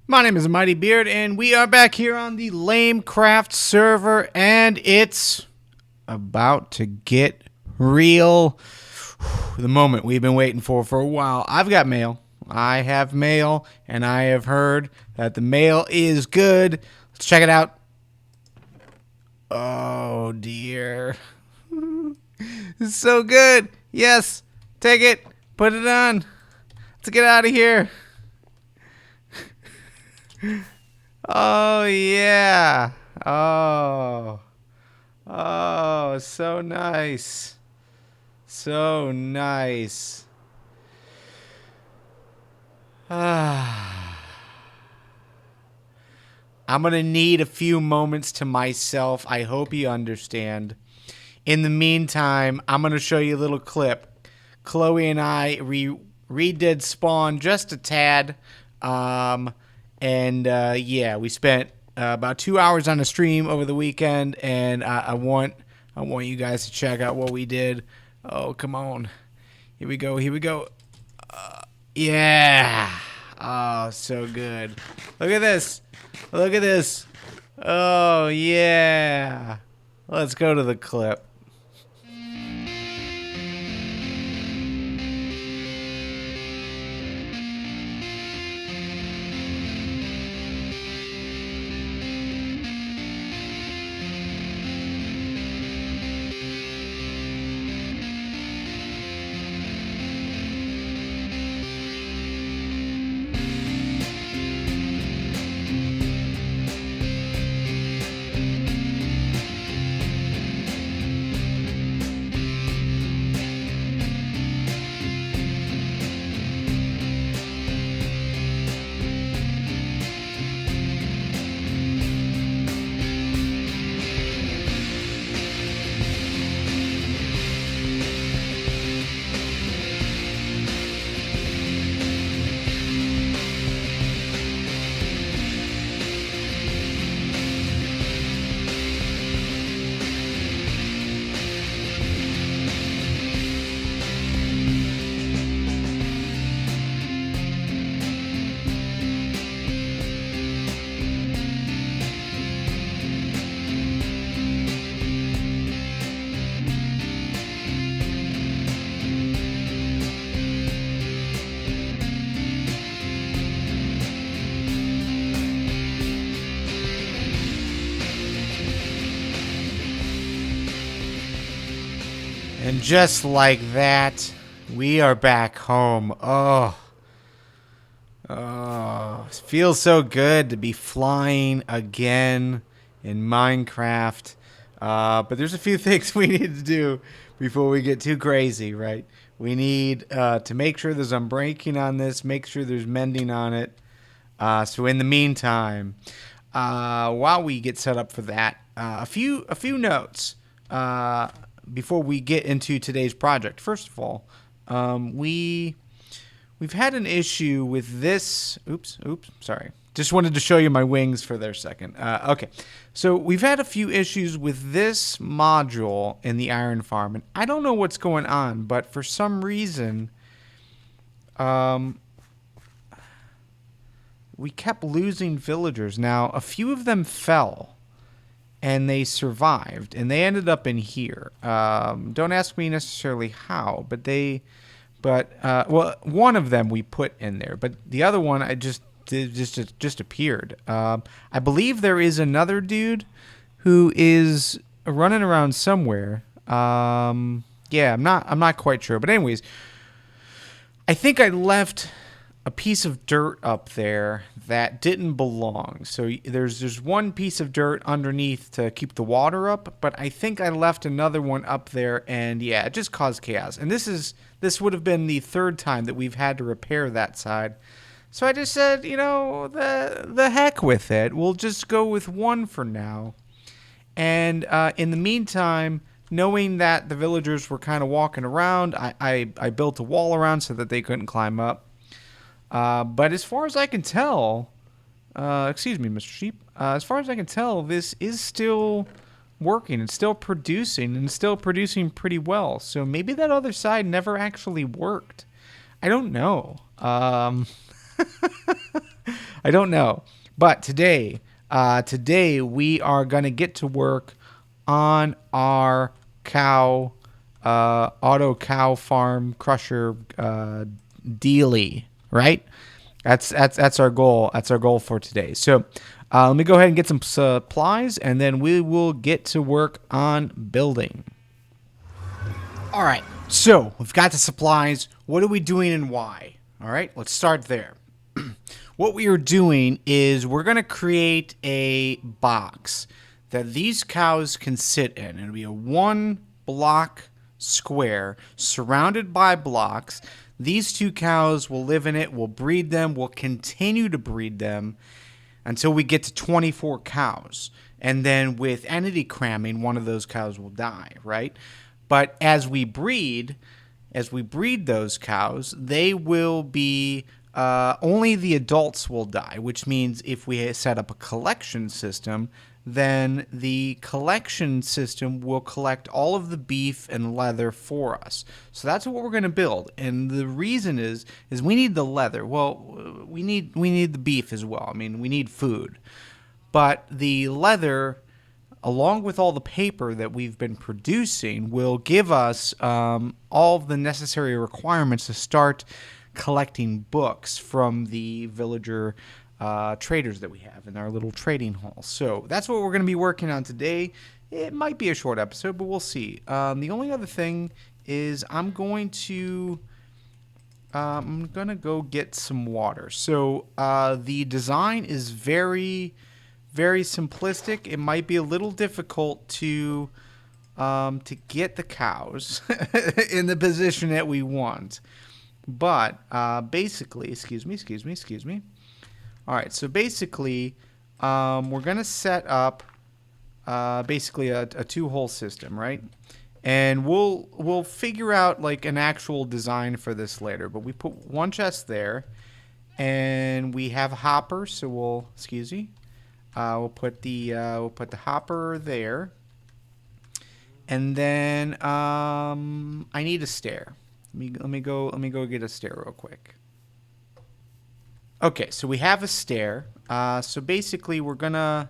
My name is Mighty Beard, and we are back here on the LameCraft server, and it's about to get real. The moment we've been waiting for a while. I've got mail. I have mail, and I have heard that the mail is good. Let's check it out. Oh, dear. It's so good. Yes. Take it. Put it on. Let's get out of here. Oh, yeah. Oh, so nice. So nice. I'm going to need a few moments to myself. I hope you understand. In the meantime, I'm going to show you a little clip. Chloe and I redid Spawn just a tad. Yeah, we spent about 2 hours on a stream over the weekend, and I want you guys to check out what we did. Oh, come on. Here we go. Yeah. Oh, so good. Look at this. Look at this. Oh, yeah. Let's go to the clip. And just like that, we are back home. Oh, it feels so good to be flying again in Minecraft. But there's a few things we need to do before we get too crazy, right? We need to make sure there's unbreaking on this, make sure there's mending on it. So in the meantime, while we get set up for that, a few notes. Before we get into today's project. First of all, we've had an issue with this. Oops, sorry. Just wanted to show you my wings for their second. Okay, so we've had a few issues with this module in the iron farm, and I don't know what's going on, but for some reason, we kept losing villagers. Now, a few of them fell. And they survived, and they ended up in here. Don't ask me necessarily how, but well, one of them we put in there, but the other one I just appeared. I believe there is another dude who is running around somewhere. Yeah, I'm not quite sure, but anyways, I think I left a piece of dirt up there that didn't belong. So there's one piece of dirt underneath to keep the water up, but I think I left another one up there, and yeah, it just caused chaos. And this would have been the third time that we've had to repair that side. So I just said, the heck with it. We'll just go with one for now. And in the meantime, knowing that the villagers were kind of walking around, I built a wall around so that they couldn't climb up. But as far as I can tell, excuse me, Mr. Sheep, as far as I can tell, this is still working. It's still producing, and still producing pretty well. So maybe that other side never actually worked. I don't know. I don't know. But today we are going to get to work on our cow, auto cow farm crusher dealy, right? That's our goal. That's our goal for today. So let me go ahead and get some supplies, and then we will get to work on building. All right. So we've got the supplies. What are we doing and why? All right. Let's start there. What we are doing is we're going to create a box that these cows can sit in. It'll be a 1-block square surrounded by blocks. These 2 cows will live in it. We'll breed them. We'll continue to breed them until we get to 24 cows. And then with entity cramming, one of those cows will die, right? But as we breed those cows, they will be only the adults will die, which means if we set up a collection system, then the collection system will collect all of the beef and leather for us. So that's what we're going to build. And the reason is we need the leather. Well, we need the beef as well. I mean, we need food. But the leather, along with all the paper that we've been producing, will give us all of the necessary requirements to start collecting books from the villager traders that we have in our little trading hall. So that's what we're going to be working on today. It might be a short episode, but we'll see. The only other thing is I'm going to go get some water. So the design is very, very simplistic. It might be a little difficult to get the cows in the position that we want. But basically, excuse me. All right, so basically, we're going to set up basically a 2-hole system, right? And we'll figure out like an actual design for this later. But we put 1 chest there, and we have a hopper. So we'll put the hopper there, and then I need a stair. Let me go get a stair real quick. Okay, so we have a stair. So basically, we're gonna.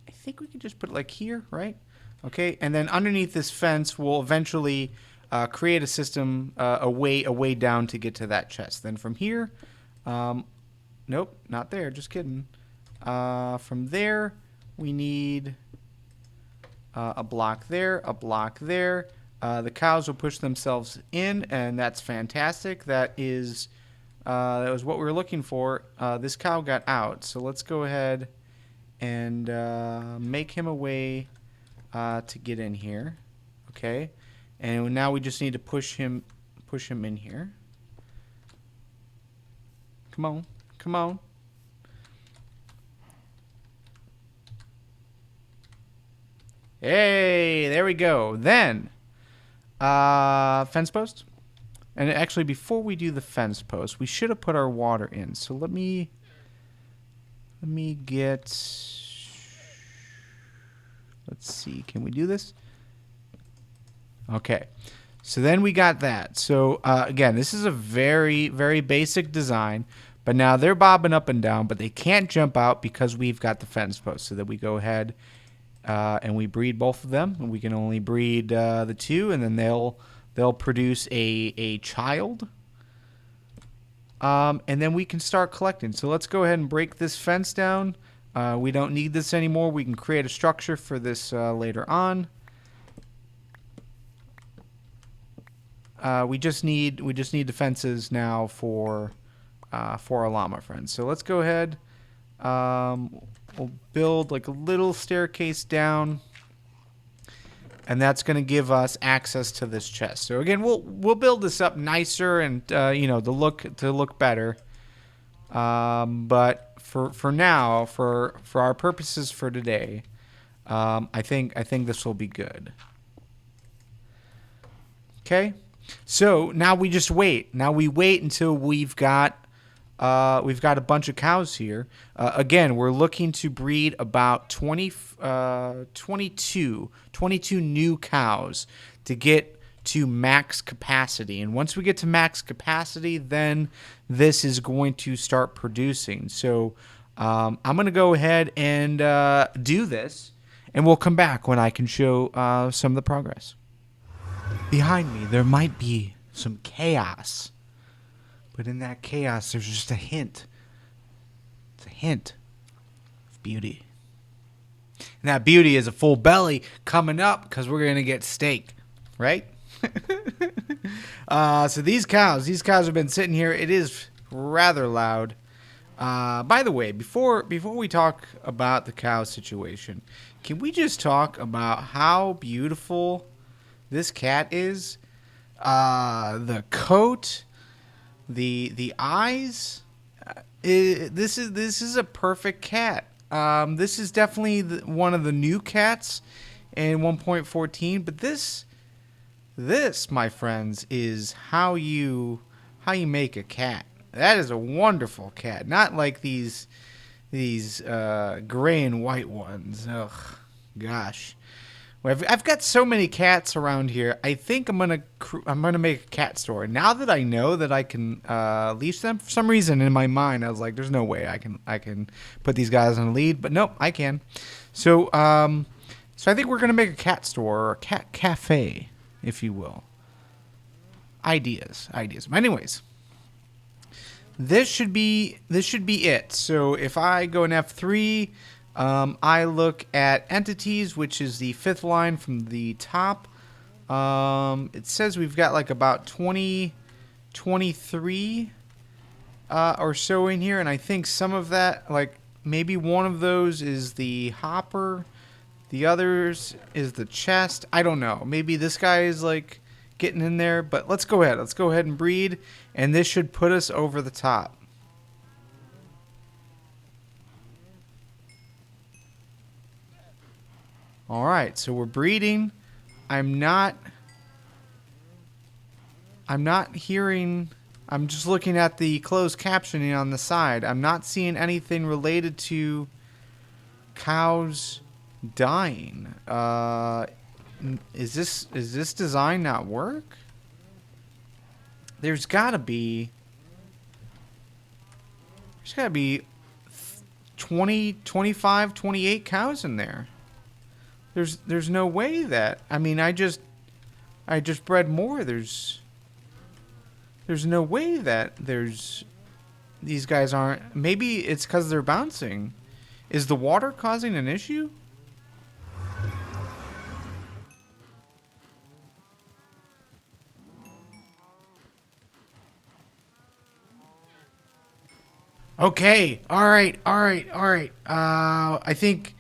I think we can just put it like here, right? Okay, and then underneath this fence, we'll eventually create a system, a way down to get to that chest. Then from here, nope, not there. Just kidding. From there, we need a block there, a block there. The cows will push themselves in, and that's fantastic. That was what we were looking for. This cow got out, so let's go ahead and make him a way to get in here. Okay, and now we just need to push him in here. Come on. Hey, there we go. Then fence post. And actually, before we do the fence post, we should have put our water in. So let me get. Let's see. Can we do this? Okay. So then we got that. So again, this is a very, very basic design. But now they're bobbing up and down, but they can't jump out because we've got the fence post. So that we go ahead and we breed both of them. And we can only breed the 2, and then they'll produce a child. And then we can start collecting. So let's go ahead and break this fence down. We don't need this anymore. We can create a structure for this later on. We just need the fences now for our llama friends. So let's go ahead. We'll build like a little staircase down, and that's going to give us access to this chest. So again, we'll build this up nicer and to look better. But for now, for our purposes for today, I think this will be good. Okay. So now we just wait. Now we wait until we've got a bunch of cows here. Again, we're looking to breed about 22 new cows to get to max capacity. And once we get to max capacity, then this is going to start producing. So I'm going to go ahead and do this, and we'll come back when I can show some of the progress. Behind me, there might be some chaos, but in that chaos, there's just a hint. It's a hint of beauty. And that beauty is a full belly coming up because we're going to get steak, right? So these cows have been sitting here. It is rather loud. By the way, before we talk about the cow situation, can we just talk about how beautiful this cat is? The coat, the eyes. This is a perfect cat. This is definitely one of the new cats in 1.14, but this, my friends, is how you make a cat. That is a wonderful cat, not like these gray and white ones. Ugh, gosh. Well, I've got so many cats around here. I think I'm gonna make a cat store. Now that I know that I can leash them, for some reason in my mind I was like, "There's no way I can put these guys on a lead," but nope, I can. So I think we're gonna make a cat store or a cat cafe, if you will. Ideas. But anyways, this should be it. So if I go in F3. I look at entities, which is the 5th line from the top. It says we've got like about 23 or so in here, and I think some of that, like maybe one of those is the hopper, the others is the chest. I don't know. Maybe this guy is like getting in there, but let's go ahead. Let's go ahead and breed, and this should put us over the top. All right, so we're breeding. I'm not hearing. I'm just looking at the closed captioning on the side. I'm not seeing anything related to cows dying. Is this design not work? There's got to be 20, 25, 28 cows in there. There's no way that, I mean, I just bred more. There's no way that these guys aren't. Maybe it's because they're bouncing. Is the water causing an issue? Okay. All right. I think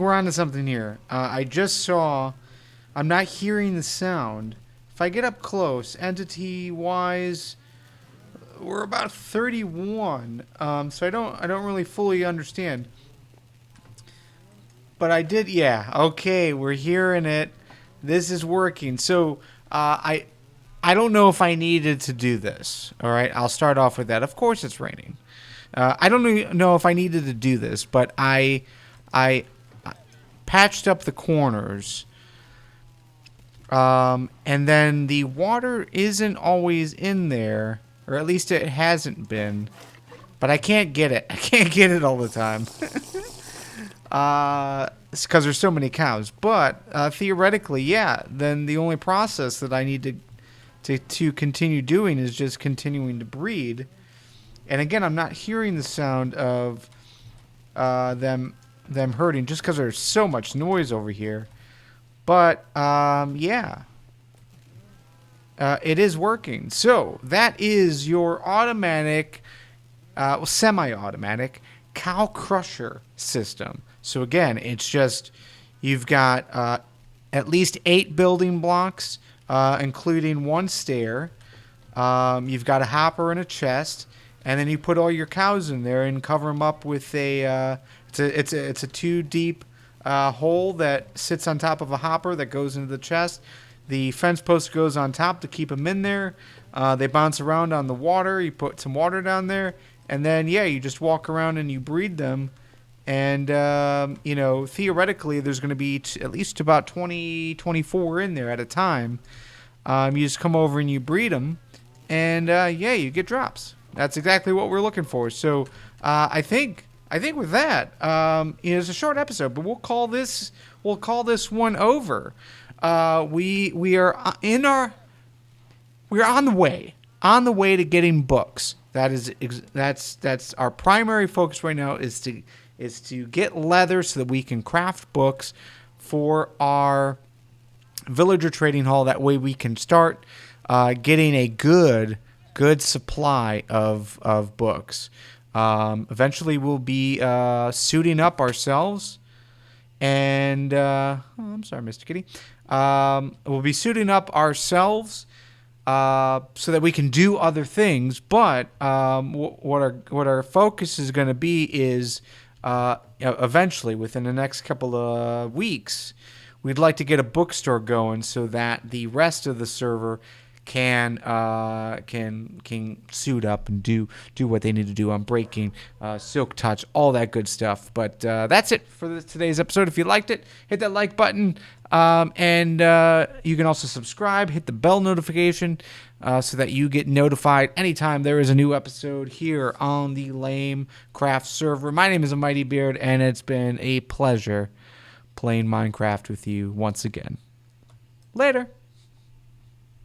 we're onto something here. I just saw. I'm not hearing the sound. If I get up close, entity-wise, we're about 31. So I don't really fully understand. But I did. Yeah. Okay. We're hearing it. This is working. So I don't know if I needed to do this. All right. I'll start off with that. Of course, it's raining. I don't know if I needed to do this, but I patched up the corners, and then the water isn't always in there, or at least it hasn't been, but I can't get it. I can't get it all the time. It's because there's so many cows, but theoretically, yeah, then the only process that I need to continue doing is just continuing to breed. And again, I'm not hearing the sound of them hurting just because there's so much noise over here. But yeah, it is working. So that is your automatic, semi-automatic cow crusher system. So again, it's just you've got at least 8 building blocks, including 1 stair. You've got a hopper and a chest. And then you put all your cows in there and cover them up with a it's a 2 deep hole that sits on top of a hopper that goes into the chest. The fence post goes on top to keep them in there. They bounce around on the water. You put some water down there, and then yeah, you just walk around and you breed them. And theoretically, there's going to be at least about 20, 24 in there at a time. You just come over and you breed them, and yeah, you get drops. That's exactly what we're looking for. So I think I think with that, it's a short episode, but we'll call this one over. We're on the way to getting books. That's our primary focus right now is to get leather so that we can craft books for our villager trading hall. That way we can start getting a good supply of books. Eventually we'll be suiting up ourselves, and I'm sorry, Mr. Kitty. We'll be suiting up ourselves so that we can do other things. But what our focus is going to be is eventually, within the next couple of weeks, we'd like to get a bookstore going so that the rest of the server can suit up and do what they need to do on breaking, silk touch, all that good stuff. But that's it for today's episode. If you liked it, hit that like button, and you can also subscribe, hit the bell notification, so that you get notified anytime there is a new episode here on the LameCraft server. My name is Mighty Beard, and it's been a pleasure playing Minecraft with you once again. Later.